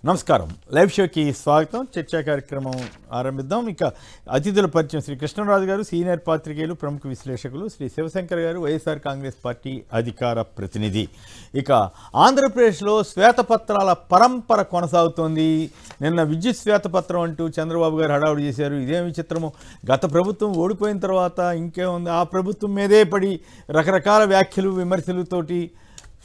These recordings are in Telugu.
నమస్కారం. లైవ్ షోకి స్వాగతం. చర్చా కార్యక్రమం ఆరంభిద్దాం. ఇక అతిథుల పరిచయం శ్రీ కృష్ణరాజు గారు, సీనియర్ పాత్రికేయులు, ప్రముఖ విశ్లేషకులు, శ్రీ శివశంకర్ గారు, వైఎస్ఆర్ కాంగ్రెస్ పార్టీ అధికార ప్రతినిధి. ఇక ఆంధ్రప్రదేశ్లో శ్వేతపత్రాల పరంపర కొనసాగుతోంది. నిన్న విద్యుత్ శ్వేతపత్రం అంటూ చంద్రబాబు గారు హడావుడి చేశారు. ఇదేమి చిత్రము, గత ప్రభుత్వం ఓడిపోయిన తర్వాత ఇంకేముంది, ఆ ప్రభుత్వం మీదే పడి రకరకాల వ్యాఖ్యలు విమర్శలతోటి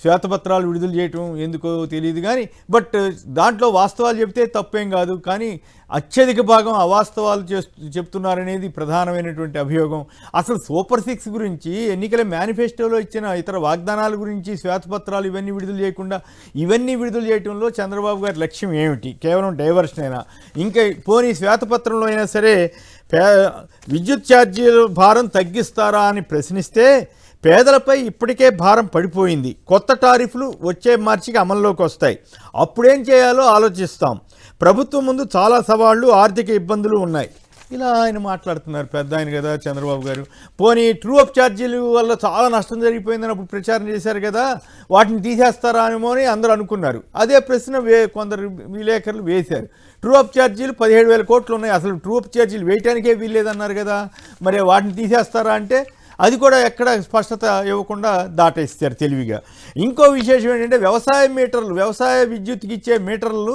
శ్వేతపత్రాలు విడుదల చేయటం ఎందుకో తెలియదు. కానీ బట్ దాంట్లో వాస్తవాలు చెప్తే తప్పేం కాదు. కానీ అత్యధిక భాగం అవాస్తవాలు చెప్తున్నారనేది ప్రధానమైనటువంటి అభియోగం. అసలు సూపర్ 6 గురించి, ఎన్నికల మేనిఫెస్టోలో ఇచ్చిన ఇతర వాగ్దానాల గురించి శ్వేతపత్రాలు ఇవన్నీ విడుదల చేయకుండా ఇవన్నీ విడుదల చేయడంలో చంద్రబాబు గారి లక్ష్యం ఏమిటి? కేవలం డైవర్షన్ అయినా, ఇంకా పోనీ శ్వేతపత్రంలో అయినా సరే విద్యుత్ ఛార్జీల భారం తగ్గిస్తారా అని ప్రశ్నిస్తే, పేదలపై ఇప్పటికే భారం పడిపోయింది, కొత్త టారిఫ్లు వచ్చే మార్చికి అమల్లోకి వస్తాయి, అప్పుడేం చేయాలో ఆలోచిస్తాం, ప్రభుత్వం ముందు చాలా సవాళ్లు, ఆర్థిక ఇబ్బందులు ఉన్నాయి, ఇలా ఆయన మాట్లాడుతున్నారు. పెద్ద ఆయన కదా చంద్రబాబు గారు. పోనీ ట్రూ అప్ ఛార్జీల వల్ల చాలా నష్టం జరిగిపోయిందని అప్పుడు ప్రచారం చేశారు కదా, వాటిని తీసేస్తారా ఏమో అని అందరూ అనుకున్నారు. అదే ప్రశ్న కొందరు విలేకరులు వేశారు. ట్రూ అప్ ఛార్జీలు 17,000 కోట్లు ఉన్నాయి, అసలు ట్రూ అప్ ఛార్జీలు వేయటానికే వీల్లేదన్నారు కదా, మరి వాటిని తీసేస్తారా అంటే అది కూడా ఎక్కడ స్పష్టత ఇవ్వకుండా దాటేస్తారు తెలివిగా. ఇంకో విశేషం ఏంటంటే, వ్యవసాయ మీటర్లు, వ్యవసాయ విద్యుత్కి ఇచ్చే మీటర్లు,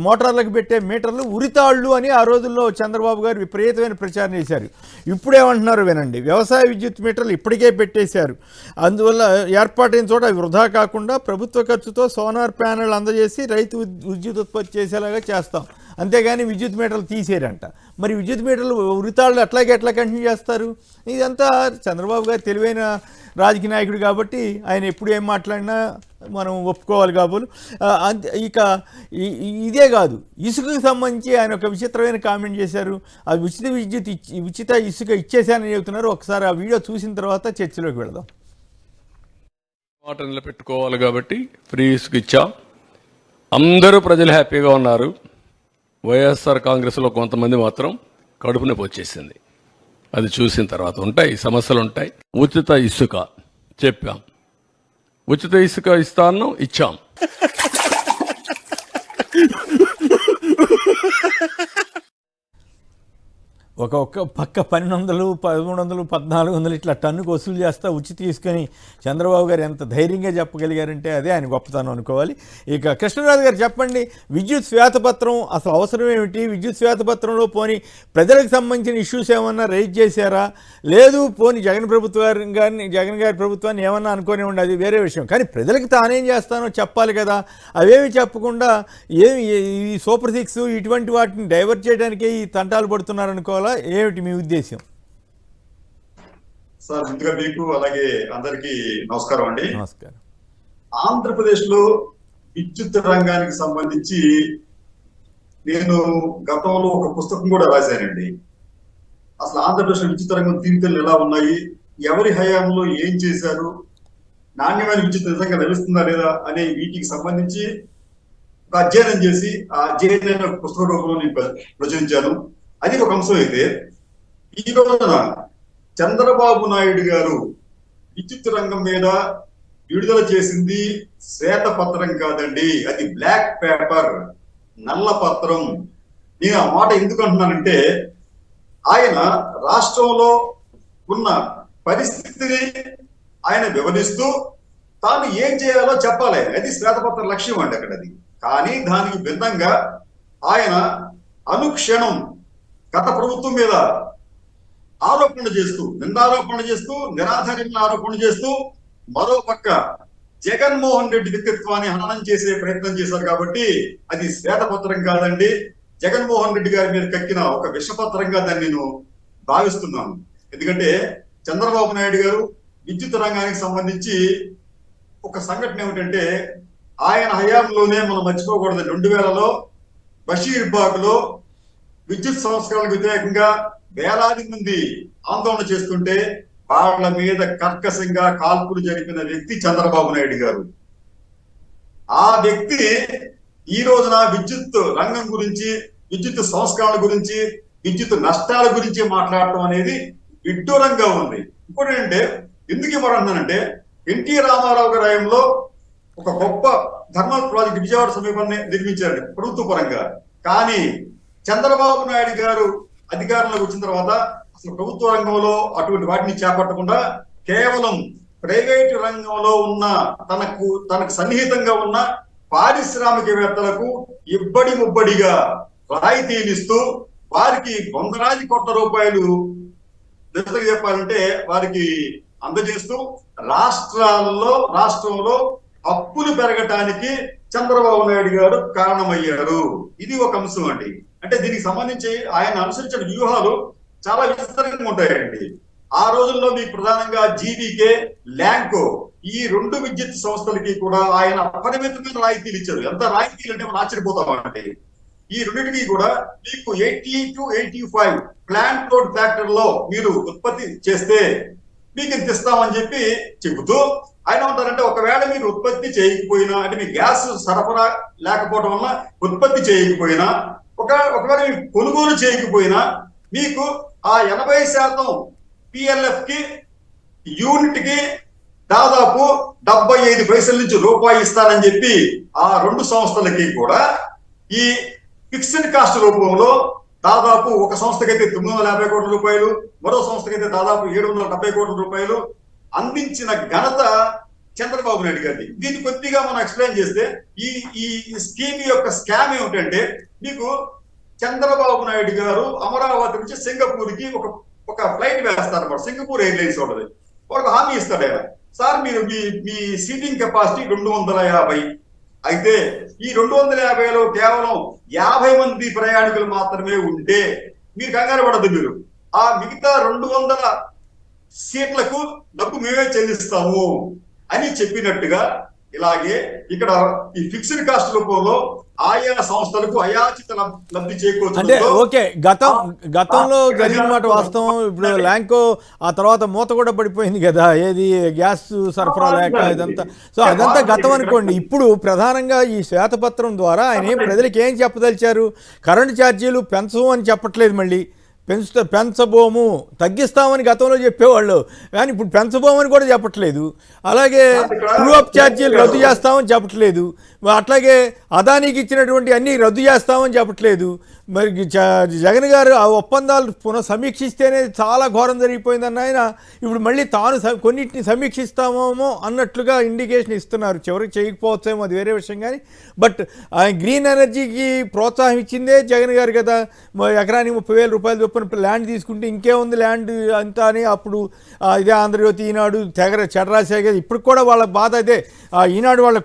మోటార్లకు పెట్టే మీటర్లు ఉరితాళ్ళు అని ఆ రోజుల్లో చంద్రబాబు గారు విపరీతమైన ప్రచారం చేశారు. ఇప్పుడేమంటున్నారు వినండి. వ్యవసాయ విద్యుత్ మీటర్లు ఇప్పటికే పెట్టేశారు, అందువల్ల ఏర్పాటైన చోట వృధా కాకుండా ప్రభుత్వ ఖర్చుతో సోలార్ ప్యానెల్ అందజేసి రైతు విద్యుత్ ఉత్పత్తి చేసేలాగా చేస్తాం, అంతేగాని విద్యుత్ మీటర్లు తీసేరంట. మరి విద్యుత్ మీటర్లు ఉరితాళ్ళు ఎట్లా కంటిన్యూ చేస్తారు? ఇదంతా చంద్రబాబు గారు తెలివైన రాజకీయ నాయకుడు కాబట్టి ఆయన ఎప్పుడు ఏం మాట్లాడినా మనం ఒప్పుకోవాలి కాబోలు. ఇక ఇదే కాదు, ఇసుకకు సంబంధించి ఆయన ఒక విచిత్రమైన కామెంట్ చేశారు. అది ఉచిత ఇసుక ఇచ్చేసానని చెబుతున్నారు. ఒకసారి ఆ వీడియో చూసిన తర్వాత చర్చలోకి వెళదాం. మాట నిలబెట్టుకోవాలి కాబట్టి ఫ్రీ ఇసుక ఇచ్చాం, అందరూ ప్రజలు హ్యాపీగా ఉన్నారు. వైఎస్ఆర్ కాంగ్రెస్లో కొంతమంది మాత్రం కడుపు నొప్పి వచ్చేసింది. అది చూసిన తర్వాత ఉంటాయి సమస్యలు ఉంటాయి. ఉచిత ఇసుక చెప్పాం, ఉచిత ఇసుక ఇస్తాను, ఇచ్చాం. ఒక్క పక్క 1200, 1300, 1400 ఇట్లా టన్నుకు వసూలు చేస్తా ఉచిత తీసుకొని చంద్రబాబు గారు ఎంత ధైర్యంగా చెప్పగలిగారంటే అదే ఆయన గొప్పతనం అనుకోవాలి. ఇక కృష్ణరాజు గారు చెప్పండి, విద్యుత్ శ్వేతపత్రం అసలు అవసరం ఏమిటి? విద్యుత్ శ్వేతపత్రంలో పోనీ ప్రజలకు సంబంధించిన ఇష్యూస్ ఏమన్నా రైజ్ చేశారా? లేదు పోనీ జగన్ గారి ప్రభుత్వాన్ని ఏమన్నా అనుకోని ఉండి అది వేరే విషయం, కానీ ప్రజలకు తానేం చేస్తానో చెప్పాలి కదా. అవేమి చెప్పకుండా ఈ సూపర్ 6 ఇటువంటి వాటిని డైవర్ట్ చేయడానికే ఈ తంటాలు పడుతున్నారనుకోవాలి. ఏమిటి మీ ఉద్దేశం? సార్, ముందుగా మీకు అలాగే అందరికీ నమస్కారం అండి. నమస్కారం. ఆంధ్రప్రదేశ్ లో విద్యుత్ రంగానికి సంబంధించి నేను గతంలో ఒక పుస్తకం కూడా రాశానండి. అసలు ఆంధ్రప్రదేశ్ విద్యుత్ రంగం తీరుతెల్లు ఎలా ఉన్నాయి, ఎవరి హయాంలో ఏం చేశారు, నాణ్యమైన విద్యుత్ నిజంగా లభిస్తుందా లేదా అనే వీటికి సంబంధించి ఒక అధ్యయనం చేసి ఆ అధ్యయనం పుస్తక రూపంలో నేను ప్రచురించాను. అది ఒక అంశం అయితే, ఈ రోజున చంద్రబాబు నాయుడు గారు విద్యుత్ రంగం మీద విడుదల చేసింది శ్వేతపత్రం కాదండి, అది బ్లాక్ పేపర్, నల్ల పత్రం. నేను ఆ మాట ఎందుకు అంటున్నానంటే, ఆయన రాష్ట్రంలో ఉన్న పరిస్థితిని ఆయన వివరిస్తూ తాను ఏం చేయాలో చెప్పాలి, అది శ్వేతపత్ర లక్ష్యం అండి అక్కడ. అది కానీ దానికి భిన్నంగా ఆయన అనుక్షణం గత ప్రభుత్వం మీద ఆరోపణలు చేస్తూ, నిందారోపణలు చేస్తూ, నిరాధారమైన ఆరోపణలు చేస్తూ, మరో పక్క జగన్మోహన్ రెడ్డి వ్యక్తిత్వాన్ని హననం చేసే ప్రయత్నం చేశారు. కాబట్టి అది శ్వేతపత్రం కాదండి, జగన్మోహన్ రెడ్డి గారి మీద కక్కిన ఒక విషపత్రంగా దాన్ని నేను భావిస్తున్నాను. ఎందుకంటే చంద్రబాబు నాయుడు గారు విద్యుత్ రంగానికి సంబంధించి ఒక సంఘటన ఏమిటంటే, ఆయన హయాంలోనే మనం మర్చిపోకూడదు, 2000లో బషీర్బాగ్ లో విద్యుత్ సంస్కరణలకు వ్యతిరేకంగా వేలాది మంది ఆందోళన చేస్తుంటే వాళ్ళ మీద కర్కశంగా కాల్పులు జరిపిన వ్యక్తి చంద్రబాబు నాయుడు గారు. ఆ వ్యక్తి ఈ రోజున విద్యుత్ రంగం గురించి, విద్యుత్ సంస్కరణ గురించి, విద్యుత్ నష్టాల గురించి మాట్లాడటం అనేది విడ్డూరంగా ఉంది. ఇంకోటి ఏంటంటే, ఎందుకు ఇవ్వడంటే, ఎన్టీ రామారావు గారి హయాంలో ఒక గొప్ప థర్మల్ ప్రాజెక్ట్ విజయవాడ సమీపాన్ని నిర్మించారు ప్రభుత్వ పరంగా. కానీ చంద్రబాబు నాయుడు గారు అధికారంలోకి వచ్చిన తర్వాత అసలు ప్రభుత్వ రంగంలో అటువంటి వాటిని చేపట్టకుండా కేవలం ప్రైవేటు రంగంలో ఉన్న తనకు సన్నిహితంగా ఉన్న పారిశ్రామికవేత్తలకు ఇబ్బడి ముబ్బడిగా రాయితీలు ఇస్తూ వారికి వందలాది కోట్ల రూపాయలు నిజంగా చెప్పాలంటే వారికి అందజేస్తూ రాష్ట్రంలో అప్పులు పెరగటానికి చంద్రబాబు నాయుడు గారు కారణమయ్యారు. ఇది ఒక అంశం అండి. అంటే దీనికి సంబంధించి ఆయన అనుసరించిన వ్యూహాలు చాలా విస్తృతంగా ఉంటాయండి. ఆ రోజుల్లో మీకు ప్రధానంగా జీవీకే, ల్యాంకో ఈ 2 విద్యుత్ సంస్థలకి కూడా ఆయన అపరిమితమైన రాయితీలు ఇచ్చారు. ఎంత రాయితీలు అంటే మనం ఆశ్చర్యపోతామండి. ఈ రెండింటికి కూడా మీకు 80 to 85 ప్లాంట్ లోడ్ ఫ్యాక్టర్ లో మీరు ఉత్పత్తి చేస్తే మీకు ఇంత ఇస్తామని చెప్పి చెబుతూ ఆయన ఉంటారంటే ఒకవేళ మీరు ఉత్పత్తి చేయకపోయినా అంటే మీ గ్యాస్ సరఫరా లేకపోవడం వల్ల ఉత్పత్తి చేయకపోయినా ఒకవేళ మీరు కొనుగోలు చేయకపోయినా మీకు ఆ 80% PLF కి యూనిట్ కి దాదాపు 75 పైసల నుంచి రూపాయి ఇస్తానని చెప్పి ఆ 2 సంస్థలకి కూడా ఈ ఫిక్స్డ్ కాస్ట్ రూపంలో దాదాపు ఒక సంస్థకైతే 950 కోట్ల రూపాయలు, మరో సంస్థకైతే దాదాపు 770 కోట్ల రూపాయలు అందించిన ఘనత చంద్రబాబు నాయుడు గారిది. దీన్ని కొద్దిగా మనం ఎక్స్ప్లెయిన్ చేస్తే ఈ స్కీమ్ యొక్క స్కామ్ ఏమిటంటే మీకు చంద్రబాబు నాయుడు గారు అమరావతి నుంచి సింగపూర్ కి ఒక ఫ్లైట్ వేస్తారన్నమాట. సింగపూర్ ఎయిర్లైన్స్ వాళ్ళది. వాళ్ళకి హామీ ఇస్తాడు ఆయన, సార్ మీరు మీ సీటింగ్ కెపాసిటీ 250, అయితే ఈ 250లో కేవలం 50 మంది ప్రయాణికులు మాత్రమే ఉంటే మీరు కంగారు పడద్దు, మీరు ఆ మిగతా 200 సీట్లకు డబ్బు మేమే చెల్లిస్తాము అని చెప్పినట్టుగా ఇలాగే ఇక్కడ ఈ ఫిక్స్డ్ కాస్ట్ రూపంలో ఆయా సంస్థలకు అయాచిత లబ్ధి చేకూర్చు. అంటే ఓకే, గతంలో జరిగిన మాట వాస్తవం. ఇప్పుడు ల్యాంకో ఆ తర్వాత మూత కూడా పడిపోయింది కదా, ఏది గ్యాస్ సరఫరా లేక ఇదంతా. సో అదంతా గతం అనుకోండి. ఇప్పుడు ప్రధానంగా ఈ శ్వేతపత్రం ద్వారా ఆయన ప్రజలకు ఏం చెప్పదలిచారు? కరెంటు ఛార్జీలు పెంచము అని చెప్పట్లేదు, మళ్ళీ పెంచబోము, తగ్గిస్తామని గతంలో చెప్పేవాళ్ళు, కానీ ఇప్పుడు పెంచబోమని కూడా చెప్పట్లేదు. అలాగే ట్రూ అప్ ఛార్జీలు రద్దు చేస్తామని చెప్పట్లేదు. అట్లాగే అదానికి ఇచ్చినటువంటి అన్నీ రద్దు చేస్తామని చెప్పట్లేదు. మరి జగన్ గారు ఆ ఒప్పందాలు పునఃసమీక్షిస్తేనే చాలా ఘోరం జరిగిపోయిందన్న ఆయన ఇప్పుడు మళ్ళీ తాను కొన్నిటిని సమీక్షిస్తామేమో అన్నట్లుగా ఇండికేషన్ ఇస్తున్నారు. చివరికి చేయకపోవచ్చేమో, అది వేరే విషయం. కానీ బట్ ఆయన గ్రీన్ ఎనర్జీకి ప్రోత్సాహం ఇచ్చిందే జగన్ గారు కదా. ఎకరానికి 30,000 రూపాయలు చొప్పున ల్యాండ్ తీసుకుంటే ఇంకేముంది ల్యాండ్ అంతా అని అప్పుడు ఇదే ఆంధ్రజ్యోతి, ఈనాడు చెడ రాసే కదా. ఇప్పుడు కూడా వాళ్ళ బాధ అదే. ఈనాడు వాళ్ళ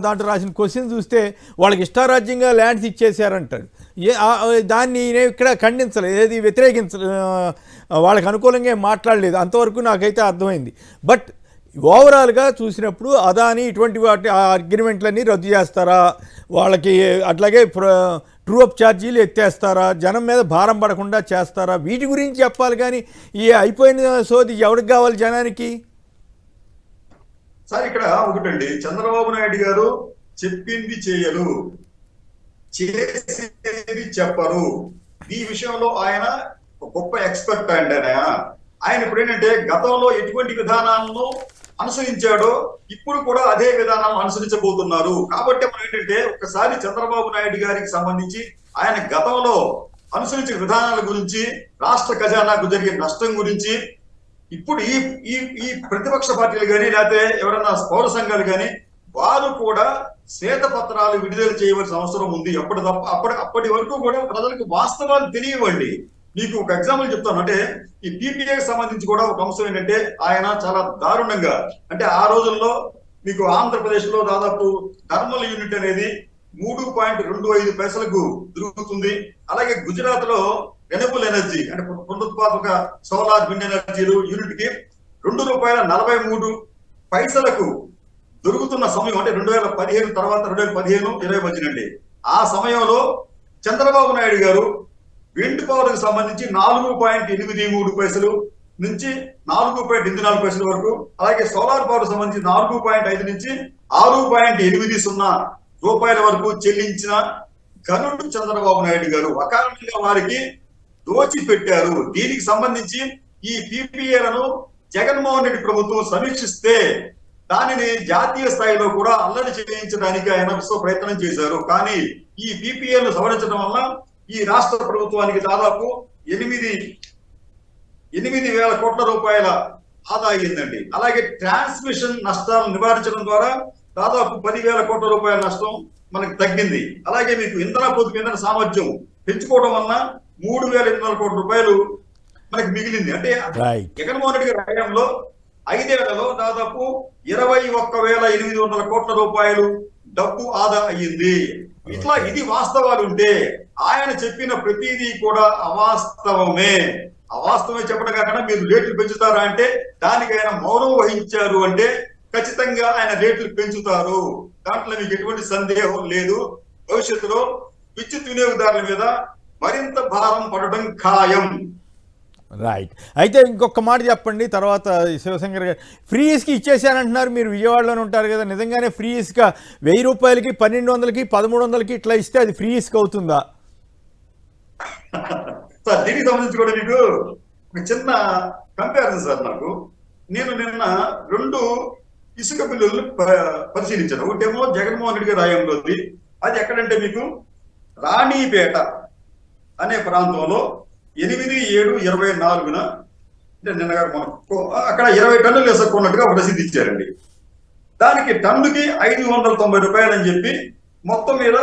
దాంట్లో రాసిన క్వశ్చన్ చూస్తే వాళ్ళకి ఇష్టారాజ్యంగా ల్యాండ్స్ ఇచ్చేసారంటారు. దాన్ని నేను ఇక్కడ ఖండించలేదు, ఏది వాళ్ళకి అనుకూలంగా మాట్లాడలేదు. అంతవరకు నాకైతే అర్థమైంది. బట్ ఓవరాల్గా చూసినప్పుడు అదాని ఇటువంటి వాటి అగ్రిమెంట్లన్నీ రద్దు చేస్తారా, వాళ్ళకి అట్లాగే ట్రూ అప్ ఛార్జీలు ఎత్తేస్తారా, జనం మీద భారం పడకుండా చేస్తారా, వీటి గురించి చెప్పాలి. కానీ ఈ అయిపోయిన సోది ఎవరికి కావాలి జనానికి? సార్ ఇక్కడ ఒకటండి, చంద్రబాబు నాయుడు గారు చెప్పింది చేయరు, చేసేది చెప్పరు. ఈ విషయంలో ఆయన గొప్ప ఎక్స్పర్ట్ అండి. ఆయన ఇప్పుడు ఏంటంటే గతంలో ఎటువంటి విధానాలను అనుసరించాడో ఇప్పుడు కూడా అదే విధానాలను అనుసరించబోతున్నారు. కాబట్టి మనం ఏంటంటే ఒకసారి చంద్రబాబు నాయుడు గారికి సంబంధించి ఆయన గతంలో అనుసరించిన విధానాల గురించి, రాష్ట్ర ఖజానాకు జరిగే నష్టం గురించి, ఇప్పుడు ఈ ప్రతిపక్ష పార్టీలు కానీ లేకపోతే ఎవరైనా పౌర సంఘాలు కానీ వారు కూడా శ్వేతపత్రాలు విడుదల చేయవలసిన అవసరం ఉంది. అప్పటి వరకు కూడా ప్రజలకు వాస్తవాలు తెలియవండి. మీకు ఒక ఎగ్జాంపుల్ చెప్తాను. అంటే ఈ పీపీఏకి సంబంధించి కూడా ఒక అంశం ఏంటంటే ఆయన చాలా దారుణంగా, అంటే ఆ రోజుల్లో మీకు ఆంధ్రప్రదేశ్ లో దాదాపు థర్మల్ యూనిట్ అనేది 3.25 పైసలకు దొరుకుతుంది. అలాగే గుజరాత్ లో రెన్యూబుల్ ఎనర్జీ అంటే పునరుత్పాదక సోలార్ విండ్ ఎనర్జీలు యూనిట్ కి ₹2.43 దొరుకుతున్న సమయం, అంటే 2015 తర్వాత 2015-20 మధ్యనండి. ఆ సమయంలో చంద్రబాబు నాయుడు గారు విండ్ పవర్ కి సంబంధించి 4.83 నుంచి 4.84 వరకు, అలాగే సోలార్ పవర్ సంబంధించి 4.5 నుంచి 6.80 రూపాయల వరకు చెల్లించిన ఘనుడు చంద్రబాబు నాయుడు గారు. అకారణంగా వారికి దోచిపెట్టారు. దీనికి సంబంధించి ఈ పీపీఏలను జగన్మోహన్ రెడ్డి ప్రభుత్వం సమీక్షిస్తే దానిని జాతీయ స్థాయిలో కూడా అల్లరి చేయించడానికి ఆయన విశ్వ ప్రయత్నం చేశారు. కానీ ఈ బీపీఎల్ సవరించడం వల్ల ఈ రాష్ట్ర ప్రభుత్వానికి దాదాపు 8,000 కోట్ల రూపాయల ఆదా అయ్యిందండి. అలాగే ట్రాన్స్మిషన్ నష్టాలను నివారించడం ద్వారా దాదాపు 10,000 కోట్ల రూపాయల నష్టం మనకి తగ్గింది. అలాగే మీకు పొదుపు ఇంధన సామర్థ్యం పెంచుకోవడం వలన 3,800 కోట్ల రూపాయలు మనకి మిగిలింది. అంటే జగన్మోహన్ రెడ్డి గారి హయాంలో 5 ఏళ్లలో దాదాపు 21,800 కోట్ల రూపాయలు డబ్బు ఆదా అయ్యింది. ఇట్లా ఇది వాస్తవాలు ఉంటే ఆయన చెప్పిన ప్రతిదీ కూడా అవాస్తవమే. అవాస్తవమే చెప్పడం కాకుండా మీరు రేట్లు పెంచుతారా అంటే దానికి ఆయన మౌనం వహించారు అంటే ఖచ్చితంగా ఆయన రేట్లు పెంచుతారు. దాంట్లో మీకు ఎటువంటి సందేహం లేదు. భవిష్యత్తులో విద్యుత్ వినియోగదారుల మీద మరింత భారం పడడం ఖాయం. రైట్. అయితే ఇంకొక మాట చెప్పండి, తర్వాత శివశంకర్ గారు ఫ్రీ ఇసుక ఇచ్చేసానంటున్నారు. మీరు విజయవాడలోనే ఉంటారు కదా, నిజంగానే ఫ్రీ ఇసుక 1,000 రూపాయలకి 1,200కి 1,300కి ఇట్లా ఇస్తే అది ఫ్రీ ఇసుక అవుతుందా? సార్ దీనికి సంబంధించి కూడా మీకు ఒక చిన్న కంపారిజన్ సార్. నేను నిన్న 2 ఇసుక బిల్లులు పరిశీలించాను. ఒకటేమో జగన్మోహన్ రెడ్డి గారి హయాంలోది. అది ఎక్కడంటే మీకు రాణిపేట అనే ప్రాంతంలో 8/7/24 అంటే నిన్న గారు మనకు అక్కడ 20 టన్నులు ఇసుక కొన్నట్టుగా ఒక రసీదు ఇచ్చారండి. దానికి టన్నుకి 590 రూపాయలు అని చెప్పి మొత్తం మీద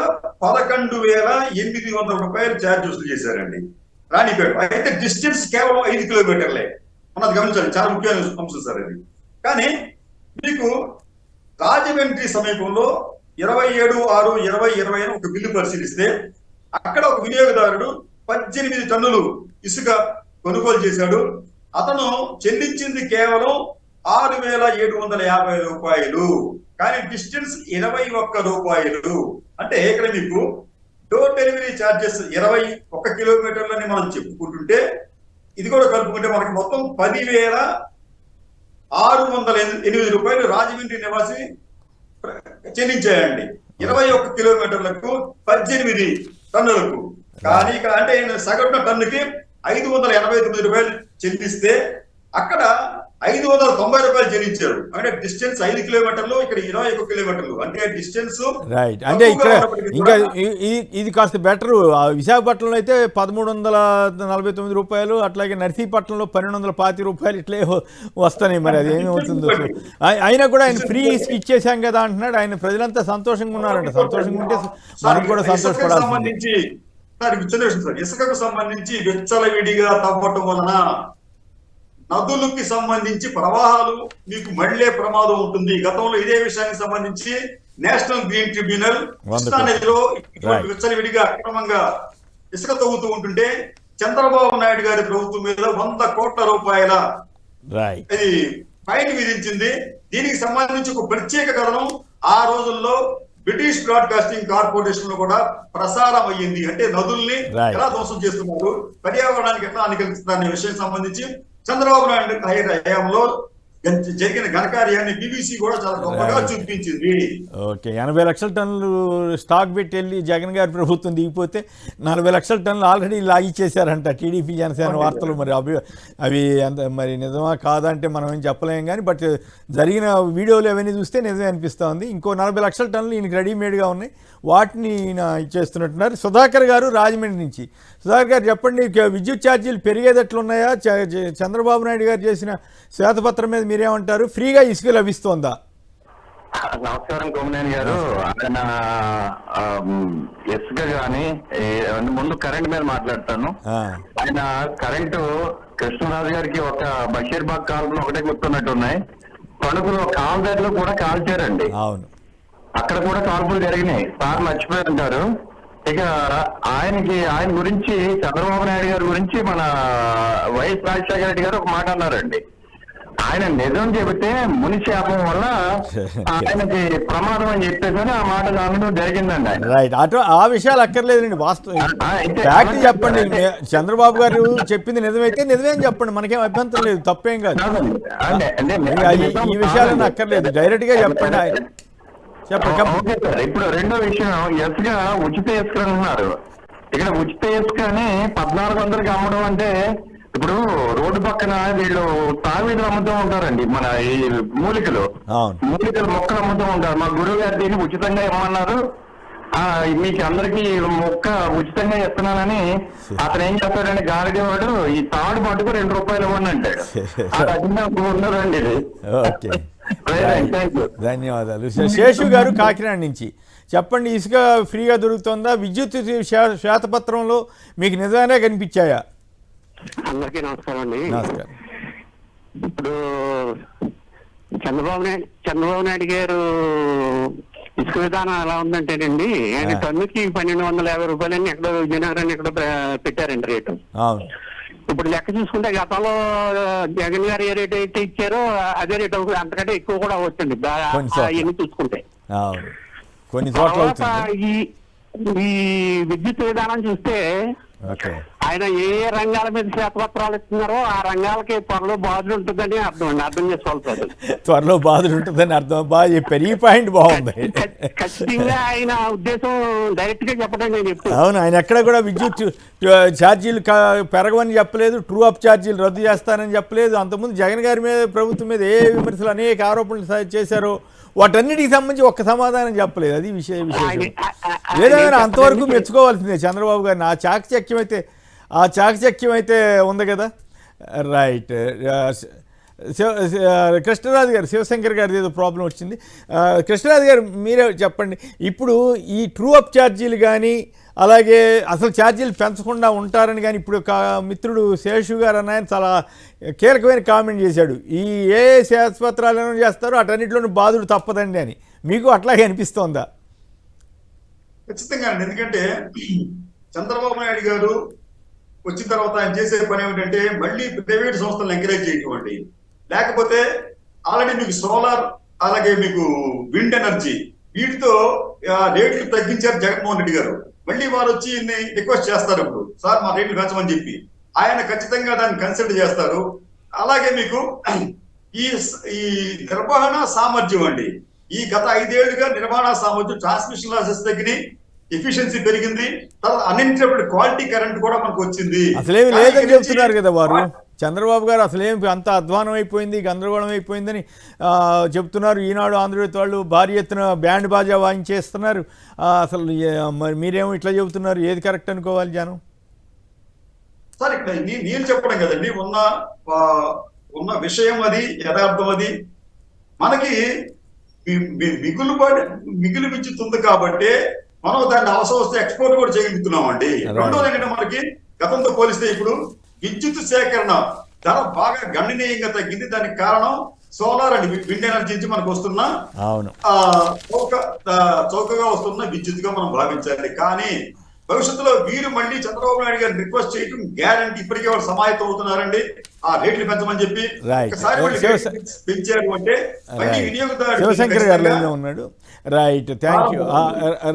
11,800 రూపాయలు ఛార్జ్ వసూలు చేశారండి రాణిపేట. అయితే డిస్టెన్స్ కేవలం 5 కిలోమీటర్లే. మనది గమనించాలి, చాలా ముఖ్యమైన అంశం సార్ అది. కానీ మీకు రాజమండ్రి సమీపంలో 27/6/2020 ఒక బిల్లు పరిశీలిస్తే అక్కడ ఒక వినియోగదారుడు 18 టన్నులు ఇసుక కొనుగోలు చేశాడు. అతను చెల్లించింది కేవలం 6,750 రూపాయలు. కానీ డిస్టెన్స్ 21 రూపాయలు. అంటే ఇక్కడ మీకు డోర్ డెలివరీ ఛార్జెస్ 21 కిలోమీటర్లని మనం చెప్పుకుంటుంటే ఇది కూడా కలుపుకుంటే మనకి మొత్తం 10,608 రూపాయలు రాజమండ్రి నివాసి చెల్లించాయండి 21 కిలోమీటర్లకు 18 టన్నులకు. కానీ ఇక్కడ అంటే సగటున టన్నుకి 589 రూపాయలు చెల్లిస్తే అక్కడ 590 రూపాయలు చెల్లించారు. అంటే డిస్టెన్స్ 5 కిలోమీటర్లు, ఇక్కడ 21 కిలోమీటర్లు. అంటే డిస్టెన్స్ రైట్. అంటే ఇక్కడ ఇంకా ఇది కాస్త బెటర్. విశాఖపట్నంలో అయితే 1,349 రూపాయలు, అట్లాగే నర్సీపట్నంలో 1,220 రూపాయలు ఇట్లే వస్తున్నాయి. మరి అది ఏమవుతుందో. అయినా కూడా ఆయన ఫ్రీ ఇచ్చేసాం కదా అంటున్నాడు. ఆయన ప్రజలంతా సంతోషంగా ఉన్నారంట. సంతోషంగా ఉంటే మనకు కూడా సంతోషపడాలి. ఇసుకకు సంబంధించి విచ్చలవిడిగా తవ్వటం వలన నదులకి సంబంధించి ప్రవాహాలు మీకు మళ్లే ప్రమాదం ఉంటుంది. గతంలో ఇదే విషయానికి సంబంధించి నేషనల్ గ్రీన్ ట్రిబ్యునల్ కృష్ణా నదిలో విచ్చలవిడిగా అక్రమంగా ఇసుక తవ్వుతూ ఉంటుంటే చంద్రబాబు నాయుడు గారి ప్రభుత్వం మీద 100 కోట్ల రూపాయల ఫైన్ విధించింది. దీనికి సంబంధించి ఒక ప్రత్యేక కథనం ఆ రోజుల్లో బ్రిటిష్ బ్రాడ్కాస్టింగ్ కార్పొరేషన్ లో కూడా ప్రసారం అయ్యింది. అంటే నదుల్ని ఎలా ధ్వంసం చేస్తున్నారు, పర్యావరణానికి ఎట్లా హాని కలిగిస్తున్నారు అనే విషయం సంబంధించి చంద్రబాబు నాయుడు హయాంలో జరిగిన ఘనకార్యాన్ని బీబీసీ కూడా చాలా గొప్పగా చూపించింది. ఓకే. 80 లక్షల టన్నులు స్టాక్ పెట్టి వెళ్ళి జగన్ గారి ప్రభుత్వం దిగిపోతే 40 లక్షల టన్నులు ఆల్రెడీ లాగిచ్చేశారంట టీడీపీ జనసేన వార్తలు. మరి అవి మరి నిజమా కాదంటే మనం ఏం చెప్పలేం. కానీ బట్ జరిగిన వీడియోలు అవన్నీ చూస్తే నిజమే అనిపిస్తూ ఉంది. ఇంకో 40 లక్షల టన్నులు ఈయనకి రెడీమేడ్గా ఉన్నాయి, వాటిని ఈయన ఇచ్చేస్తున్నట్టున్నారు. సుధాకర్ గారు రాజమండ్రి నుంచి. సుధాకర్ గారు చెప్పండి, విద్యుత్ ఛార్జీలు పెరిగేటట్లున్నాయా? చంద్రబాబు నాయుడు గారు చేసిన శ్వేతపత్రం మీద మీరేమంటారు? ఫ్రీగా ఇసుక లభిస్తోందా? నమస్కారం కోమనేని గారు. ఆయన ఇసుక కానీ ముందు కరెంట్ మీద మాట్లాడతాను. ఆయన కరెంటు కృష్ణరాజు గారికి ఒక బషీర్బాగ్ కాల్పులు ఒకటే గుర్తున్నట్టున్నాయి. తణుకులో కాల్దారిలో కూడా కాల్చారండి. అవును, అక్కడ కూడా కాల్పులు జరిగినాయి. సార్ మర్చిపోయారంటారు. ఇక ఆయన గురించి చంద్రబాబు నాయుడు గారి గురించి మన వైఎస్ రాజశేఖర రెడ్డి గారు ఒక మాట అన్నారండి. ఆయన నిజం చెబితే ముని శాపం వల్ల ఆయనకి ప్రమాదం అని చెప్పేసి ఆ మాట దానిలో జరిగిందండి. రైట్. ఆ విషయాలు అక్కర్లేదండి, వాస్తవం ఫ్యాక్ట్ చెప్పండి. చంద్రబాబు గారు చెప్పింది నిజమైతే నిజమే అని చెప్పండి, మనకేం అభ్యంతరం లేదు, తప్పేం కాదు. ఈ విషయాలన్నీ అక్కర్లేదు, డైరెక్ట్ గా చెప్పండి. Okay sir. ఇప్పుడు రెండో విషయం, ఇసుక ఉచిత ఇసుక అంటున్నారు. ఇక్కడ ఉచిత ఇసుక అని 1,400కి అమ్మడం అంటే ఇప్పుడు రోడ్డు పక్కన వీళ్ళు తావీదులు అమ్ముతూ ఉంటారండి, మన ఈ మూలికలు అవును. మొక్కలు అమ్ముతూ ఉంటారు. మా గురువు గారు దీన్ని ఉచితంగా ఇవ్వమన్నారు, మీకు అందరికి మొక్క ఉచితంగా ఇస్తున్నానని అతను ఏం చేస్తాడంటే గాలిడి వాడు ఈ తాడు మటుకు ₹2 ఇవ్వండి అంటాడు. ఉన్నదండి ఇది. ఓకే, ధన్యవాదాలు. శేషు గారు కాకినాడ నుంచి చెప్పండి, ఇసుక ఫ్రీగా దొరుకుతుందా? విద్యుత్ శ్వేతపత్రంలో మీకు నిజంగానే కనిపించాయా? అందరికీ నమస్కారం అండి. నమస్కారం. ఇప్పుడు చంద్రబాబు నాయుడు గారు ఇసుక విధానం ఎలా ఉందంటేనండి, ఆయన టన్నుకి ₹1,250 అని ఎక్కడో విజయనగరాన్ని ఎక్కడో పెట్టారండి రేటు. అవును. ఇప్పుడు లెక్క చూసుకుంటే గతంలో జగన్ గారు ఏ రేట్ అయితే ఇచ్చారో అదే రేట్ అవుతుంది, అంతకంటే ఎక్కువ కూడా అవచ్చండి అవన్నీ చూసుకుంటే. అవును, కొన్ని చోట్ల ఈ విద్యుత్ విధానం చూస్తే ఆయన ఏ రంగాల మీద శ్వేతపత్రాలు ఇస్తున్నారో ఆ రంగాలకి త్వరలో బాధలు ఉంటుందని అర్థం చేసుకోవాలి. త్వరలో బాధలు ఉంటుందని అర్థం. బాగా చెప్పారు, ఈ పాయింట్ బాగుంది. ఖచ్చితంగా ఆయన ఉద్దేశం డైరెక్ట్ గా చెప్పడం నేను చెప్తాను. అవును, ఆయన ఎక్కడ కూడా విద్యుత్ ఛార్జీలు పెరగవని చెప్పలేదు, ట్రూ అప్ ఛార్జీలు రద్దు చేస్తానని చెప్పలేదు. అంతకుముందు జగన్ గారి మీద, ప్రభుత్వం మీద ఏ విమర్శలు అనేక ఆరోపణలు చేశారో వాటన్నిటికి సంబంధించి ఒక్క సమాధానం చెప్పలేదు. అది విషయం. ఏదైనా అంతవరకు మెచ్చుకోవాల్సిందే చంద్రబాబు గారిని. ఆ చాకచక్యం అయితే ఉంది కదా. రైట్. కృష్ణరాజు గారు, శివశంకర్ గారిది ఏదో ప్రాబ్లం వచ్చింది. కృష్ణరాజు గారు మీరే చెప్పండి, ఇప్పుడు ఈ ట్రూ అప్ ఛార్జీలు కానీ అలాగే అసలు ఛార్జీలు పెంచకుండా ఉంటారని కానీ ఇప్పుడు మిత్రుడు శేషు గారు అన్న చాలా కీలకమైన కామెంట్ చేశాడు. ఈ ఏ శ్వేతపత్రాలు ఏమైనా చేస్తారో అటన్నిటిలోనూ బాధుడు తప్పదండి అని. మీకు అట్లాగే అనిపిస్తోందా? ఖచ్చితంగా అండి. ఎందుకంటే చంద్రబాబు నాయుడు గారు వచ్చిన తర్వాత ఆయన చేసే పని ఏమిటంటే మళ్ళీ ప్రైవేట్ సంస్థలను ఎంకరేజ్ చేయటం అండి. లేకపోతే ఆల్రెడీ మీకు సోలార్ అలాగే మీకు విండ్ ఎనర్జీ వీటితో రేట్లు తగ్గించారు జగన్మోహన్ రెడ్డి గారు. మళ్ళీ వారు వచ్చి రిక్వెస్ట్ చేస్తారు, ఇప్పుడు సార్ మా రేట్లు పెంచమని చెప్పి ఆయన ఖచ్చితంగా దాన్ని కన్సిడర్ చేస్తారు. అలాగే మీకు ఈ నిర్వహణ సామర్థ్యం అండి, ఈ గత 5 ఏళ్లుగా నిర్వహణ సామర్థ్యం, ట్రాన్స్మిషన్ లాసెస్ తగ్గినాయి, ఎఫిషియన్సీ పెరిగింది, తర్వాత అన్ఇంటరప్టెడ్ క్వాలిటీ కరెంట్ కూడా మనకు వచ్చింది. అసలేమి లేదని చెప్తున్నారు కదా వారు. చంద్రబాబు గారు అసలేమి అంత అధ్వానం అయిపోయింది, గందరగోళం అయిపోయిందని చెప్తున్నారు. ఈనాడు ఆంధ్రజ్యోతి వాళ్ళు భారీ ఎత్తున బ్యాండ్ బాజా వాయించేస్తున్నారు. అసలు మరి మీరేమో ఇట్లా చెబుతున్నారు, ఏది కరెక్ట్ అనుకోవాలి జనం? సార్ ఇక్కడ నేను చెప్పడం కదండి, ఉన్న విషయం అది, యథార్థం అది. మనకి మిగులు విద్యుత్ ఉంది కాబట్టి మనం దాన్ని అవసరం వస్తే ఎక్స్పోర్ట్ కూడా చేయగలుగుతున్నాం అండి. రెండోది ఏంటంటే మనకి గతంతో పోలిస్తే ఇప్పుడు విద్యుత్ సేకరణ ధర బాగా గణనీయంగా తగ్గింది. దానికి కారణం సోలార్ అండ్ విండ్ ఎనర్జీ నుంచి మనకు వస్తున్న చౌకగా వస్తున్న విద్యుత్ గా మనం భావించాలి. కానీ భవిష్యత్తులో వీరు మళ్ళీ చంద్రబాబు నాయుడు గారిని రిక్వెస్ట్ చేయడం గ్యారంటీ. ఇప్పటికే వాళ్ళు సమాయత్తం అవుతున్నారండి ఆ రేట్లు పెంచమని చెప్పి. పెంచారు అంటే మళ్ళీ వినియోగదారుడు. శివశంకర్ గారు ఉన్నాడు. Right, thank you.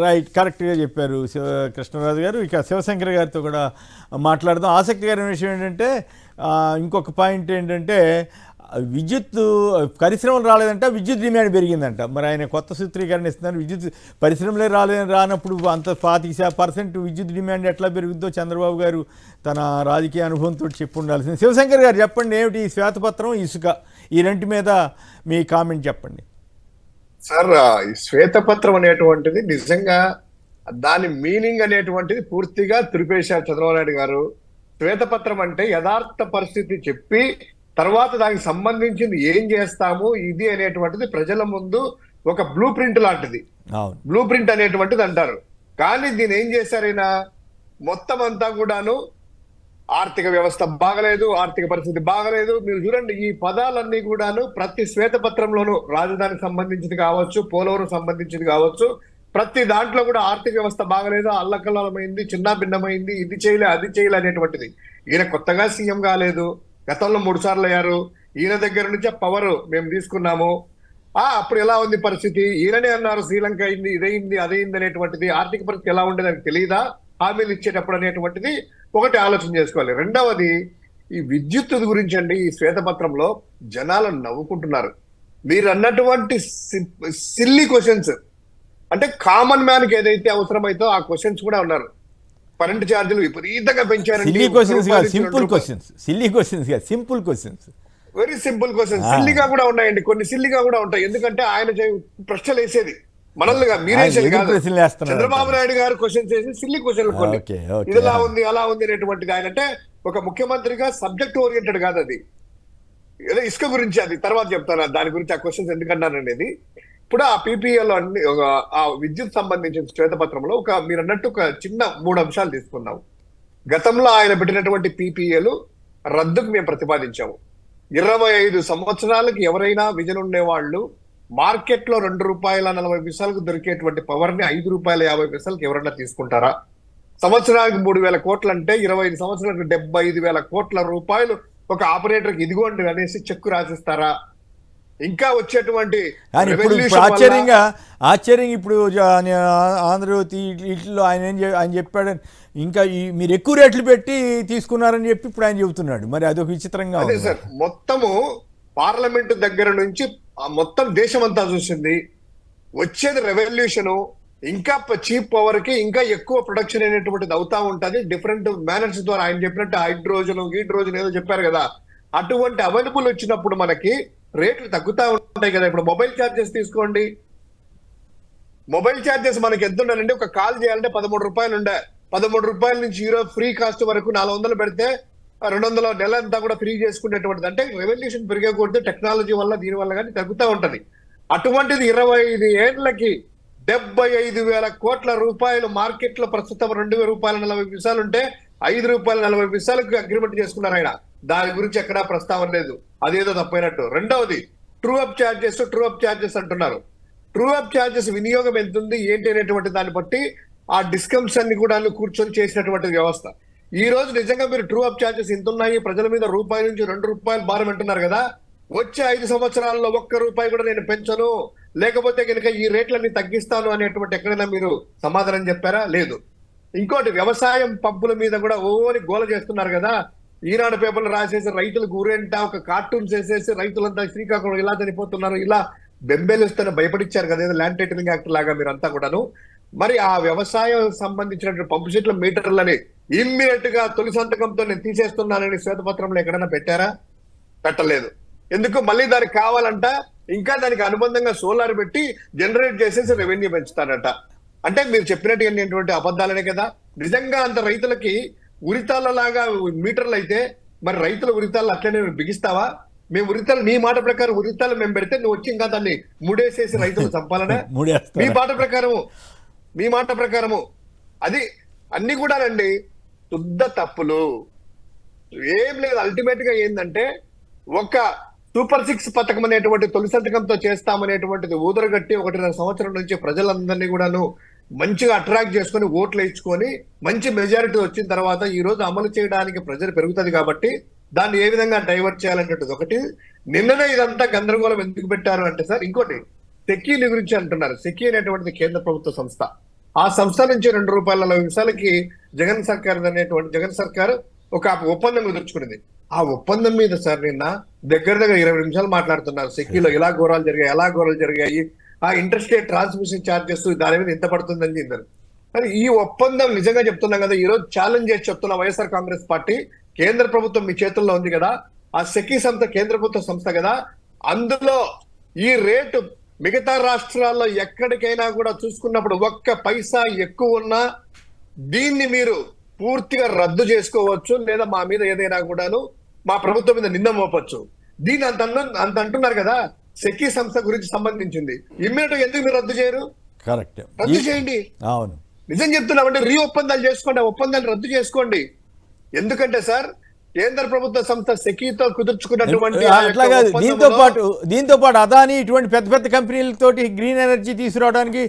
రైట్, కరెక్ట్గా చెప్పారు కృష్ణరాజు గారు. ఇక శివశంకర్ గారితో కూడా మాట్లాడదాం. ఆసక్తికరమైన విషయం ఏంటంటే ఇంకొక పాయింట్ ఏంటంటే విద్యుత్ పరిశ్రమలు రాలేదంట, విద్యుత్ డిమాండ్ పెరిగిందంట. మరి ఆయన కొత్త సూత్రీకరణ ఇస్తున్నారు. విద్యుత్ పరిశ్రమలే రానప్పుడు అంత 40% విద్యుత్ డిమాండ్ ఎట్లా పెరుగుద్దో చంద్రబాబు గారు తన రాజకీయ అనుభవంతో చెప్పి ఉండాల్సింది. శివశంకర్ గారు చెప్పండి, ఏమిటి ఈ శ్వేతపత్రం, ఇసుక, ఈ రెంటి మీద మీ కామెంట్ చెప్పండి. సార్, ఈ శ్వేతపత్రం అనేటువంటిది నిజంగా దాని మీనింగ్ అనేటువంటిది పూర్తిగా తురిపేశారు చంద్రబాబు నాయుడు గారు. శ్వేతపత్రం అంటే యథార్థ పరిస్థితి చెప్పి తర్వాత దానికి సంబంధించింది ఏం చేస్తాము ఇది అనేటువంటిది ప్రజల ముందు ఒక బ్లూ ప్రింట్ లాంటిది. బ్లూ ప్రింట్ అనేటువంటిది అంటారు. కానీ దీన్ని ఏం చేశారైనా మొత్తం అంతా కూడాను ఆర్థిక వ్యవస్థ బాగలేదు, ఆర్థిక పరిస్థితి బాగలేదు. మీరు చూడండి, ఈ పదాలన్నీ కూడాను ప్రతి శ్వేతపత్రంలోనూ రాజధానికి సంబంధించింది కావచ్చు, పోలవరం సంబంధించింది కావచ్చు, ప్రతి దాంట్లో కూడా ఆర్థిక వ్యవస్థ బాగలేదు, అల్లకల్లమైంది, చిన్న భిన్నమైంది, ఇది చేయలే అది చేయలే అనేటువంటిది. ఈయన కొత్తగా సీఎం కాలేదు, గతంలో 3 సార్లు అయ్యారు. ఈయన దగ్గర నుంచే పవర్ మేము తీసుకున్నాము. అప్పుడు ఎలా ఉంది పరిస్థితి? ఈయననే అన్నారు శ్రీలంక అయింది, ఇదైంది, అదైంది అనేటువంటిది. ఆర్థిక పరిస్థితి ఎలా ఉండేది అని తెలియదా హామీలు ఇచ్చేటప్పుడు అనేటువంటిది ఒకటి ఆలోచన చేసుకోవాలి. రెండవది ఈ విద్యుత్ గురించి అండి. ఈ శ్వేతపత్రంలో జనాలు నవ్వుకుంటున్నారు. మీరు అన్నటువంటి సిల్లీ క్వశ్చన్స్, అంటే కామన్ మ్యాన్ కి ఏదైతే అవసరమైతే ఆ క్వశ్చన్స్ కూడా ఉన్నారు. కరెంట్ ఛార్జీలు విపరీతంగా పెంచారండి. సిల్లీ క్వశ్చన్స్ కాదు, సింపుల్ క్వశ్చన్స్. సిల్లీ క్వశ్చన్స్ కాదు, simple questions. Very simple question. సిల్లిగా కూడా ఉన్నాయండి, కొన్ని సిల్లిగా కూడా ఉంటాయి. ఎందుకంటే ఆయన ప్రశ్నలు వేసేది మనల్నిగా మీరేసేది కాదు. చంద్రబాబు నాయుడు గారు క్వశ్చన్స్ వేసి సిల్లి క్వశ్చన్లు కొన్ని, ఇది ఎలా ఉంది అలా ఉంది అనేటువంటిది. ఆయన అంటే ఒక ముఖ్యమంత్రిగా సబ్జెక్ట్ ఓరియంటెడ్ కాదు అది. ఏదో ఇసుక గురించి అది తర్వాత చెప్తాను, దాని గురించి ఆ క్వశ్చన్స్ ఎందుకన్నాను అనేది. ఇప్పుడు ఆ పీపీఏలో అన్ని ఆ విద్యుత్ సంబంధించిన శ్వేతపత్రంలో మీరు అన్నట్టు ఒక చిన్న 3 అంశాలు తీసుకున్నాం. గతంలో ఆయన పెట్టినటువంటి పీపీఏలు రద్దుకు మేము ప్రతిపాదించాము. 25 సంవత్సరాలకి ఎవరైనా విజన్ ఉండేవాళ్ళు మార్కెట్ లో ₹2.40 దొరికేటువంటి పవర్ ని ₹5.50 ఎవరైనా తీసుకుంటారా? సంవత్సరానికి 3,000 కోట్లు అంటే 25 సంవత్సరాలకు 75,000 కోట్ల రూపాయలు ఒక ఆపరేటర్కి ఇదిగోండి అనేసి చెక్కు రాసిస్తారా? ఇంకా వచ్చేటువంటి ఆశ్చర్యంగా ఇప్పుడు ఆంధ్రజ్యోతి ఇట్లో ఆయన చెప్పాడు, ఇంకా మీరు ఎక్కువ రేట్లు పెట్టి తీసుకున్నారని చెప్పి ఇప్పుడు ఆయన చెబుతున్నాడు. మరి అదొక విచిత్రంగా. అదే సార్, మొత్తము పార్లమెంట్ దగ్గర నుంచి మొత్తం దేశం అంతా చూసింది. వచ్చేది రెవల్యూషన్, ఇంకా చీప్ పవర్ కి ఇంకా ఎక్కువ ప్రొడక్షన్ అనేటువంటిది అవుతా ఉంటది. డిఫరెంట్ మేనర్స్ ద్వారా ఆయన చెప్పినట్టు హైడ్రోజన్ ఏదో చెప్పారు కదా, అటువంటి అవైలబుల్ వచ్చినప్పుడు మనకి రేట్లు తగ్గుతా ఉంటాయి కదా. ఇప్పుడు మొబైల్ ఛార్జెస్ తీసుకోండి. మొబైల్ ఛార్జెస్ మనకి ఎంత ఉండాలంటే, ఒక కాల్ చేయాలంటే ₹13 ఉండే, ₹13 నుంచి ఫ్రీ కాస్ట్ వరకు 400 పెడితే 200 నెల అంతా కూడా ఫ్రీ చేసుకునేటువంటిది. అంటే రెవల్యూషన్ పెరిగకూడదు, టెక్నాలజీ వల్ల దీని వల్ల కానీ తగ్గుతూ ఉంటది. అటువంటిది 25 ఏళ్లకి 75,000 కోట్ల రూపాయలు మార్కెట్ లో ప్రస్తుతం ₹2.40 ఉంటే ₹5.40 అగ్రిమెంట్ చేసుకున్నారు ఆయన. దాని గురించి ఎక్కడా ప్రస్తావన లేదు, అదేదో తప్పైనట్టు. రెండవది ట్రూ అప్ ఛార్జెస్ అంటున్నారు. ట్రూ అప్ ఛార్జెస్ వినియోగం ఎంత ఉంది ఏంటి అనేటువంటి దాన్ని బట్టి ఆ డిస్కమ్స్ అన్ని కూడా కూర్చొని చేసినటువంటి వ్యవస్థ. ఈ రోజు నిజంగా మీరు ట్రూ అప్ ఛార్జెస్ ఎంత ఉన్నాయి, ప్రజల మీద ₹1 నుంచి ₹2 భారం అంటున్నారు కదా. వచ్చే 5 సంవత్సరాల్లో ₹1 కూడా నేను పెంచను, లేకపోతే కనుక ఈ రేట్లన్నీ తగ్గిస్తాను అనేటువంటి ఎక్కడైనా మీరు సమాధానం చెప్పారా? లేదు. ఇంకోటి, వ్యవసాయం పంపుల మీద కూడా ఓని గోల చేస్తున్నారు కదా. ఈనాడు పేపర్లు రాసేసి రైతులకు ఊరేంట ఒక కార్టూన్స్ వేసేసి రైతులంతా శ్రీకాకుళం ఇలా చనిపోతున్నారు, ఇలా బెంబేలుస్తున్న భయపడిచ్చారు కదా, ఏదో ల్యాండ్ టైటిలింగ్ యాక్ట్ లాగా మీరంతా కూడాను. మరి ఆ వ్యవసాయం సంబంధించినటువంటి పంపు సెట్ల మీటర్లని ఇమ్మీడియట్ గా తొలి సంతకంతో నేను తీసేస్తున్నానని శ్వేతపత్రంలో ఎక్కడైనా పెట్టారా? పెట్టలేదు. ఎందుకు? మళ్ళీ దానికి కావాలంట, ఇంకా దానికి అనుబంధంగా సోలార్ పెట్టి జనరేట్ చేసేసి రెవెన్యూ పెంచుతారట. అంటే మీరు చెప్పినటువంటి అబద్ధాలనే కదా. నిజంగా అంత రైతులకి ఉరితాళ్ళ లాగా మీటర్లు అయితే మరి రైతుల ఉరితాళ్ళు అట్లనే బిగిస్తావా? మేము ఉరితాళ్ళు, నీ మాట ప్రకారం ఉరితాళ్ళు మేము పెడితే నువ్వు వచ్చి ఇంకా దాన్ని ముడేసేసి రైతులు చంపాలనే? మీ మాట ప్రకారము అది అన్ని కూడా రండి శుద్ధ తప్పులు. ఏం లేదు. అల్టిమేట్ గా ఏంటంటే, ఒక సూపర్ 6 పథకం అనేటువంటి తొలి సంతకంతో చేస్తామనేటువంటిది ఊదరగట్టి 1.5 సంవత్సరం నుంచి ప్రజలందరినీ కూడాను మంచిగా అట్రాక్ట్ చేసుకొని ఓట్లు వేయించుకొని మంచి మెజారిటీ వచ్చిన తర్వాత ఈ రోజు అమలు చేయడానికి ప్రజలు పెరుగుతుంది కాబట్టి దాన్ని ఏ విధంగా డైవర్ట్ చేయాలనేది ఒకటి. నిన్ననే ఇదంతా గందరగోళం ఎందుకు పెట్టారు అంటే సార్, ఇంకోటి సెకీని గురించి అంటున్నారు. సెకీ అనేటువంటిది కేంద్ర ప్రభుత్వ సంస్థ. ఆ సంస్థ నుంచి ₹2.40 జగన్ సర్కార్ ఒక ఒప్పందం కుదుర్చుకున్నది. ఆ ఒప్పందం మీద సార్ నిన్న దగ్గర 20 నిమిషాలు మాట్లాడుతున్నారు. సెకీలో ఎలా ఘోరాలు జరిగాయి, ఆ ఇంటర్ స్టేట్ ట్రాన్స్మిషన్ ఛార్జెస్ దాని మీద ఎంత పడుతుందని చెప్పారు. కానీ ఈ ఒప్పందం నిజంగా చెప్తున్నాం కదా, ఈ రోజు ఛాలెంజ్ చేసి చెప్తున్న వైఎస్ఆర్ కాంగ్రెస్ పార్టీ, కేంద్ర ప్రభుత్వం మీ చేతుల్లో ఉంది కదా, ఆ సెకీ సంస్థ కేంద్ర ప్రభుత్వ సంస్థ కదా, అందులో ఈ రేటు మిగతా రాష్ట్రాల్లో ఎక్కడికైనా కూడా చూసుకున్నప్పుడు 1 పైసా ఎక్కువ ఉన్నా దీన్ని మీరు పూర్తిగా రద్దు చేసుకోవచ్చు, లేదా మా మీద ఏదైనా కూడాను మా ప్రభుత్వం మీద నింద మోపచ్చు. దీన్ని అంత అంటున్నారు కదా. సెకీ సంస్థ గురించి సంబంధించింది ఇమ్మీడియట్ ఎందుకు మీరు రద్దు చేయరు? కరెక్ట్, రద్దు చేయండి. అవును, నిజం చెప్తున్నామంటే ఒప్పందాలు చేసుకోండి, ఒప్పందాలు రద్దు చేసుకోండి. ఎందుకంటే సార్, కేంద్ర ప్రభుత్వ సంస్థ సెకీతో కుదుర్చుకున్నటువంటి దీంతో పాటు అదాని ఇటువంటి పెద్ద పెద్ద కంపెనీలతోటి గ్రీన్ ఎనర్జీ తీసుకురావడానికి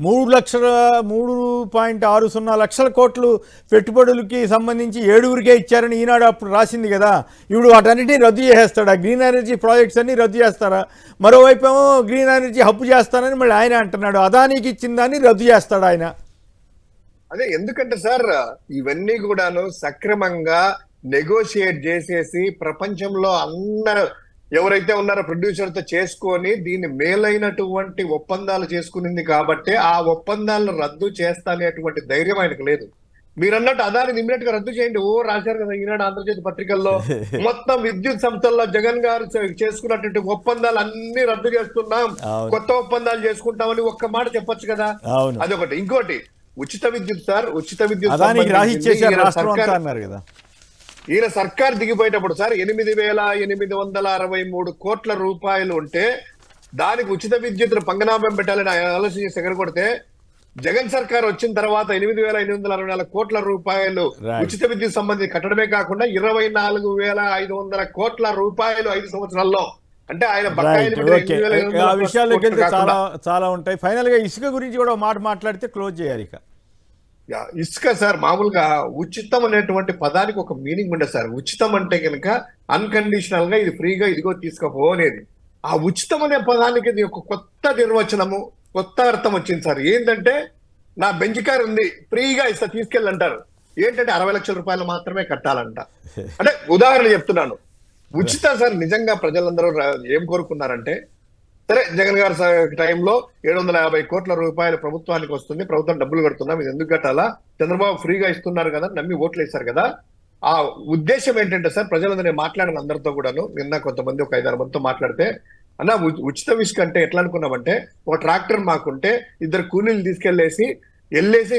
3.60 లక్షల కోట్లు పెట్టుబడులకి సంబంధించి 7కే ఇచ్చారని ఈనాడు అప్పుడు రాసింది కదా. ఇప్పుడు వాటన్నిటిని రద్దు చేసేస్తాడా? గ్రీన్ ఎనర్జీ ప్రాజెక్ట్స్ అన్ని రద్దు చేస్తారా? మరోవైపు ఏమో గ్రీన్ ఎనర్జీ హబ్ చేస్తానని మళ్ళీ ఆయన అంటున్నాడు. అదానికి ఇచ్చిన దాన్ని రద్దు చేస్తాడు ఆయన. అదే, ఎందుకంటే సార్ ఇవన్నీ కూడాను సక్రమంగా నెగోషియేట్ చేసేసి ప్రపంచంలో అందరూ ఎవరైతే ఉన్నారో ప్రొడ్యూసర్తో చేసుకొని దీన్ని మేలైనటువంటి ఒప్పందాలు చేసుకునింది కాబట్టి ఆ ఒప్పందాలను రద్దు చేస్తానేటువంటి ధైర్యం ఆయనకు లేదు. మీరు అన్నట్టు అదాని ఇమ్మీడియట్ గా రద్దు చేయండి. రాశారు కదా ఈనాడు ఆంధ్రజ్యోతి పత్రికల్లో మొత్తం విద్యుత్ సంస్థల్లో జగన్ గారు చేసుకున్నటువంటి ఒప్పందాలు అన్ని రద్దు చేస్తున్నాం, కొత్త ఒప్పందాలు చేసుకుంటామని ఒక్క మాట చెప్పొచ్చు కదా. అదొకటి. ఇంకోటి ఉచిత విద్యుత్ సార్, ఉచిత విద్యుత్ ఈయన సర్కార్ దిగిపోయేటప్పుడు సార్ 8,863 కోట్ల రూపాయలు ఉంటే దానికి ఉచిత విద్యుత్ పంగనామం పెట్టాలని ఆలోచన చేసి ఎక్కడ కొడితే జగన్ సర్కార్ వచ్చిన తర్వాత 8,864 కోట్ల రూపాయలు ఉచిత విద్యుత్ సంబంధించి కట్టడమే కాకుండా 24,500 కోట్ల రూపాయలు 5 సంవత్సరాల్లో. అంటే ఆయన ఆ విషయాల్లోకి వెళ్తే చాలా చాలా ఉంటాయి. ఫైనల్ గా ఇసుక గురించి కూడా మాట మాట్లాడితే క్లోజ్ చేయాలి. ఇసుక సార్ మామూలుగా ఉచితం అనేటువంటి పదానికి ఒక మీనింగ్ ఉండదు సార్. ఉచితం అంటే కనుక అన్కండిషనల్ గా ఇది ఫ్రీగా ఇదిగో తీసుకుపోనేది. ఆ ఉచితం అనే పదానికి ఒక కొత్త నిర్వచనము, కొత్త అర్థం వచ్చింది సార్. ఏంటంటే నా బెంచ్ కార్ ఉంది ఫ్రీగా ఇస్తా తీసుకెళ్ళంటారు. ఏంటంటే 60 లక్షల రూపాయలు మాత్రమే కట్టాలంట. అంటే ఉదాహరణ చెప్తున్నాను. ఉచిత సార్ నిజంగా ప్రజలందరూ ఏం కోరుకున్నారంటే సరే జగన్ గారి టైంలో 750 కోట్ల రూపాయలు ప్రభుత్వానికి వస్తుంది, ప్రభుత్వం డబ్బులు కడుతున్నాం, ఇది ఎందుకు కట్టాలా, చంద్రబాబు ఫ్రీగా ఇస్తున్నారు కదా నమ్మి ఓట్లు వేశారు కదా. ఆ ఉద్దేశం ఏంటంటే సార్ ప్రజలందరూ నేను మాట్లాడిన అందరితో కూడాను నిన్న కొంతమంది ఒక 5-6 మందితో మాట్లాడితే అన్న ఉచిత ఇసుక అంటే ఎట్లా అనుకున్నామంటే ఒక ట్రాక్టర్ మాకుంటే 2 కూలీలు తీసుకెళ్లేసి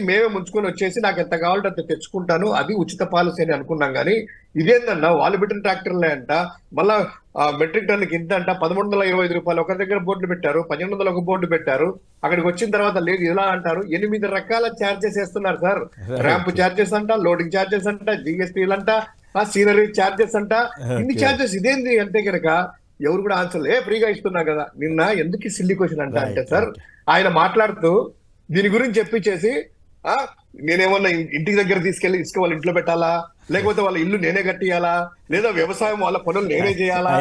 మేమే ముంచుకొని వచ్చేసి నాకు ఎంత కావాలంటే అంత తెచ్చుకుంటాను, అది ఉచిత పాలసీ అని అనుకున్నాం. కానీ ఇదేందన్నా వాళ్ళు పెట్టిన ట్రాక్టర్లే అంట, మళ్ళా మెట్రిక్ టన్నుకి ఇంత అంట, 1,125 రూపాయలు ఒక దగ్గర బోర్డులు పెట్టారు, 1,800 ఒక బోర్డు పెట్టారు. అక్కడికి వచ్చిన తర్వాత లేదు ఇలా అంటారు. 8 రకాల ఛార్జెస్ వేస్తున్నారు సార్. ర్యాంప్ ఛార్జెస్ అంట, లోడింగ్ ఛార్జెస్ అంట, జిఎస్టీలు అంట, సీనరీ ఛార్జెస్ అంట, ఇన్ని ఛార్జెస్. ఇదేంది అంటే కనుక ఎవరు కూడా ఆన్సర్ ఫ్రీగా ఇస్తున్నా కదా. నిన్న ఎందుకు సిల్లీ క్వశ్చన్ అంటే సార్ ఆయన మాట్లాడుతూ దీని గురించి చెప్పించేసి నేనేమన్నా ఇంటికి దగ్గర తీసుకెళ్లి ఇసుక వాళ్ళ ఇంట్లో పెట్టాలా, లేకపోతే వాళ్ళ ఇల్లు నేనే కట్టియాలా, లేదా వ్యవసాయం వాళ్ళ పనులు నేనే చేయాలా,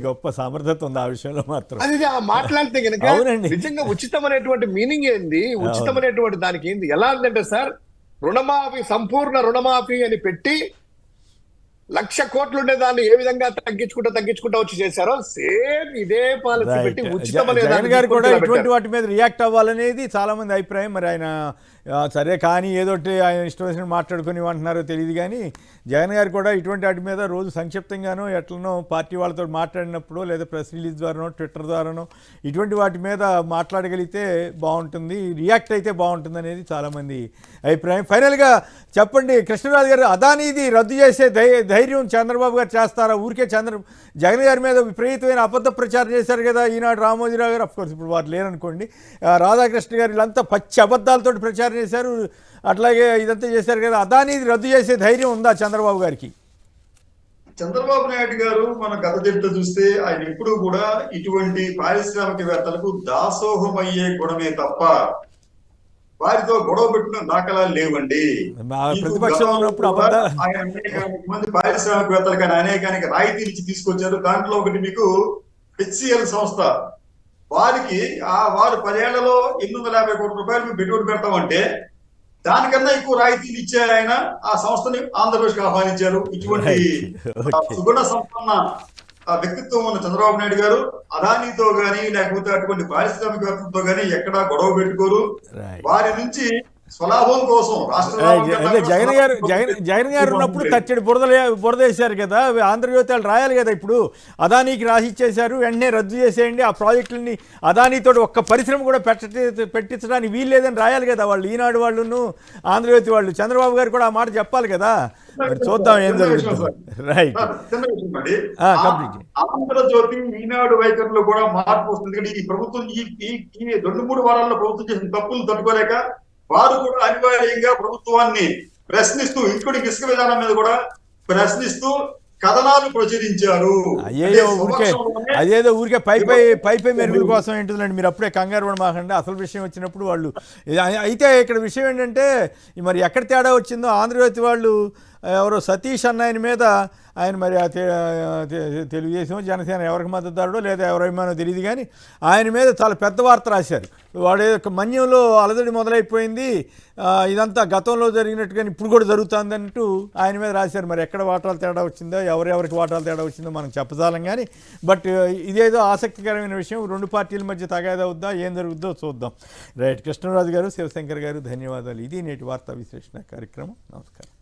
గొప్ప సమర్థత ఉంది ఆ విషయంలో మాత్రం. అది మాట్లాడితే కనుక నిజంగా ఉచితం అనేటువంటి మీనింగ్ ఏంది, ఉచితం అనేటువంటి దానికి ఏంది, ఎలా ఉందంటే సార్ రుణమాఫీ సంపూర్ణ రుణమాఫీ అని పెట్టి 1,00,000 కోట్లు ఉండే దాన్ని ఏ విధంగా తగ్గించుకుంటా వచ్చి చేశారో సేమ్ ఇదే పాలసీ పెట్టి ఉచితం అనే జగన్ గారు కూడా ఇటువంటి వాటి మీద రియాక్ట్ అవ్వాలనేది చాలా మంది అభిప్రాయం. మరి ఆయన సరే కానీ ఏదోటి ఆయన ఇష్టం వచ్చిన మాట్లాడుకుని అంటున్నారో తెలియదు. కానీ జగన్ గారు కూడా ఇటువంటి వాటి మీద రోజు సంక్షిప్తంగానో ఎట్లనో పార్టీ వాళ్ళతో మాట్లాడినప్పుడు లేదా ప్రెస్ రిలీజ్ ద్వారానో ట్విట్టర్ ద్వారానో ఇటువంటి వాటి మీద మాట్లాడగలిగితే బాగుంటుంది, రియాక్ట్ అయితే బాగుంటుంది అనేది చాలామంది అభిప్రాయం. ఫైనల్గా చెప్పండి కృష్ణరాజు గారు, అదానీది రద్దు చేసే ధైర్యం చంద్రబాబు గారు చేస్తారా? ఊరికే జగన్ గారి మీద విపరీతమైన అబద్ధ ప్రచారం చేశారు కదా ఈనాడు రామోజీరావు గారు. అఫ్కోర్స్ ఇప్పుడు వారు లేరనుకోండి, రాధాకృష్ణ గారు వీళ్ళంతా పచ్చి అబద్ధాలతో ప్రచారం చేశారు, అట్లాగే ఇదంతా చేశారు కదా. అదానీది రద్దు చేసే ధైర్యం ఉందా చంద్రబాబు గారికి? చంద్రబాబు నాయుడు గారు మన గత చరిత్ర చూస్తే ఆయన ఎప్పుడు కూడా ఇటువంటి పారిశ్రామికవేత్తలకు దాసోహమయ్యే గుణమే తప్ప వారితో గొడవ పెట్టిన దాఖలాలు లేవండి. ప్రతిపక్షంలో ఉన్నప్పుడు ఆయన అనేక మంది పారిశ్రామికవేత్తలకు ఆయన అనేకానికి రాయితీలు ఇచ్చి తీసుకొచ్చారు. దాంట్లో ఒకటి మీకు హెచ్సిఎల్ సంస్థ, వారికి వారు 10 ఏళ్లలో 850 కోట్ల రూపాయలు మేము పెట్టుబడి పెడతామంటే దానికన్నా ఎక్కువ రాయితీలు ఇచ్చే ఆయన ఆ సంస్థని ఆంధ్రప్రదేశ్కి ఆహ్వానించారు. ఇటువంటి సుగుణ సంపన్న వ్యక్తిత్వం ఉన్న చంద్రబాబు నాయుడు గారు అదానీతో గాని లేకపోతే అటువంటి పారిశ్రామికవేత్తలతో గాని ఎక్కడా గొడవ పెట్టుకోరు. వారి నుంచి స్వలాభం కోసం జగన్ గారు ఉన్నప్పుడు తచ్చడి బురదేశారు కదా, ఆంధ్రజ్యోతి వాళ్ళు రాయాలి కదా. ఇప్పుడు అదానీకి రాసిచ్చేశారు, వెంటనే రద్దు చేసేయండి ఆ ప్రాజెక్టులని, అదానీతో ఒక్క పరిశ్రమ కూడా పెట్టించడానికి వీలు లేదని రాయాలి కదా వాళ్ళు, ఈనాడు వాళ్ళను ఆంధ్రజ్యోతి వాళ్ళు. చంద్రబాబు గారు కూడా ఆ మాట చెప్పాలి కదా. చూద్దాం ఏం జరుగుతుంది. రైట్, ఆంధ్రజ్యోతి ఈనాడు వైఖరిలో కూడా మార్పు వస్తుంది. ఈ ప్రభుత్వం ఈ 2-3 వారాల్లో ప్రభుత్వం చేసిన తప్పులు తట్టుకోలేక వారు కూడా అనివార్యంగా ప్రభుత్వాన్ని ప్రశ్నిస్తూ ఇంక్లూడింగ్ ఇసుక విధానం మీద కూడా ప్రశ్నిస్తూ కథనాలు ప్రచురించారు. అదేదో ఊరికే పై మెరుగుల కోసం ఏంటుందండి, మీరు అప్పుడే కంగారు పడమాకండి. అసలు విషయం వచ్చినప్పుడు వాళ్ళు అయితే ఇక్కడ విషయం ఏంటంటే మరి ఎక్కడ తేడా వచ్చిందో ఆంధ్రజ్యోతి వాళ్ళు ఎవరో సతీష్ అన్న ఆయన మీద ఆయన మరి తెలుగుదేశం జనసేన ఎవరికి మద్దతుదారుడో లేదా ఎవరేమో తెలియదు కానీ ఆయన మీద చాలా పెద్ద వార్త రాశారు. వాడు మన్యంలో అలజడి మొదలైపోయింది, ఇదంతా గతంలో జరిగినట్టుగానే ఇప్పుడు కూడా జరుగుతుంది అంటూ ఆయన మీద రాశారు. మరి ఎక్కడ వాటాలు తేడా వచ్చిందో ఎవరెవరికి వాటాలు తేడా వచ్చిందో మనం చెప్పజాలం కానీ బట్ ఇదేదో ఆసక్తికరమైన విషయం. రెండు పార్టీల మధ్య తగాదా అవుద్దా, ఏం జరుగుద్దో చూద్దాం. రైట్, కృష్ణరాజు గారు, శివశంకర్ గారు ధన్యవాదాలు. ఇది నేటి వార్తా విశ్లేషణ కార్యక్రమం. నమస్కారం.